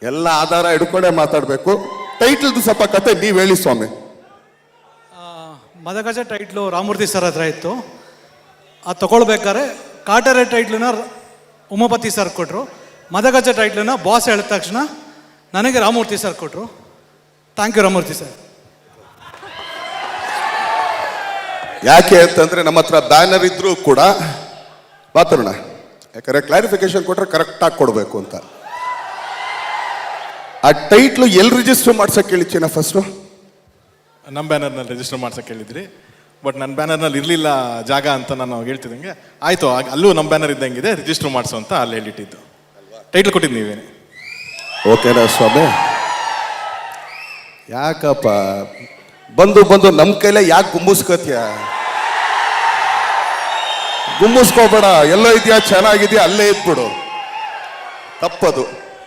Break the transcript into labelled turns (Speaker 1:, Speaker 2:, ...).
Speaker 1: ಎಲ್ಲ ಆಧಾರ ಹಿಡ್ಕೊಂಡೇ ಮಾತಾಡಬೇಕು. ಟೈಟಲ್ದು ಸ್ವಲ್ಪ ಕತೆ ನೀವು ಹೇಳಿ ಸ್ವಾಮಿ.
Speaker 2: ಮದಗಜ ಟೈಟ್ಲು ರಾಮಮೂರ್ತಿ ಸರ್ ಹತ್ರ ಇತ್ತು. ಅದು ತಗೊಳ್ಬೇಕಾದ್ರೆ ಕಾಟರೆ ಟೈಟ್ಲನ್ನ ಉಮಾಪತಿ ಸರ್ ಕೊಟ್ಟರು. ಮದಗಜ ಟೈಟ್ಲನ್ನ ಬಾಸ್ ಹೇಳಿದ ತಕ್ಷಣ ನನಗೆ ರಾಮಮೂರ್ತಿ ಸರ್ ಕೊಟ್ಟರು. Thank you Ramamurthy sir.
Speaker 1: ಯಾಕೆ ಅಂತಂದ್ರೆ ನಮ್ಮ ಹತ್ರ ಬ್ಯಾನರ್ ಇದ್ರೂ ಕೂಡ ಮಾತಾಡೋಣ, ಯಾಕಂದ್ರೆ ಕ್ಲಾರಿಫಿಕೇಶನ್ ಕೊಟ್ರೆ ಕರೆಕ್ಟಾಗಿ ಕೊಡಬೇಕು ಅಂತ. ಆ ಟೈಟ್ಲು ಎಲ್ಲಿ ರಿಜಿಸ್ಟರ್ ಮಾಡ್ಸಕ್ಕೆ ಹೇಳಿದ್ದೀನ ಫಸ್ಟು?
Speaker 3: ನಮ್ಮ ಬ್ಯಾನರ್ನಲ್ಲಿ ರಿಜಿಸ್ಟರ್ ಮಾಡ್ಸಕ್ಕೆ ಹೇಳಿದ್ರಿ. ಬಟ್ ನನ್ನ ಬ್ಯಾನರ್ನಲ್ಲಿ ಇರಲಿಲ್ಲ ಜಾಗ ಅಂತ ನಾನು ಹೇಳ್ತಿದ್ದಂಗೆ ಆಯಿತು, ಅಲ್ಲೂ ನಮ್ಮ ಬ್ಯಾನರ್ ಇದ್ದಂಗಿದೆ, ರಿಜಿಸ್ಟರ್ ಮಾಡಿಸು ಅಂತ ಅಲ್ಲಿ ಹೇಳಿಟ್ಟಿದ್ದು. ಟೈಟ್ಲ್ ಕೊಟ್ಟಿದ್ದು ನೀವೇನೆ.
Speaker 1: ಓಕೆನಾ ಸ್ವಾಮಿ? ಯಾಕಪ್ಪ ಬಂದು ನಮ್ಮ ಕೈಲೇ ಯಾಕೆ ಗುಮ್ಮಿಸ್ಕೋತೀಯ? ಗುಮ್ಮಿಸ್ಕೋಬೇಡ, ಎಲ್ಲೋ ಇದೆಯಾ ಚೆನ್ನಾಗಿದೆಯಾ ಅಲ್ಲೇ ಇದ್ಬಿಡು, ತಪ್ಪದು.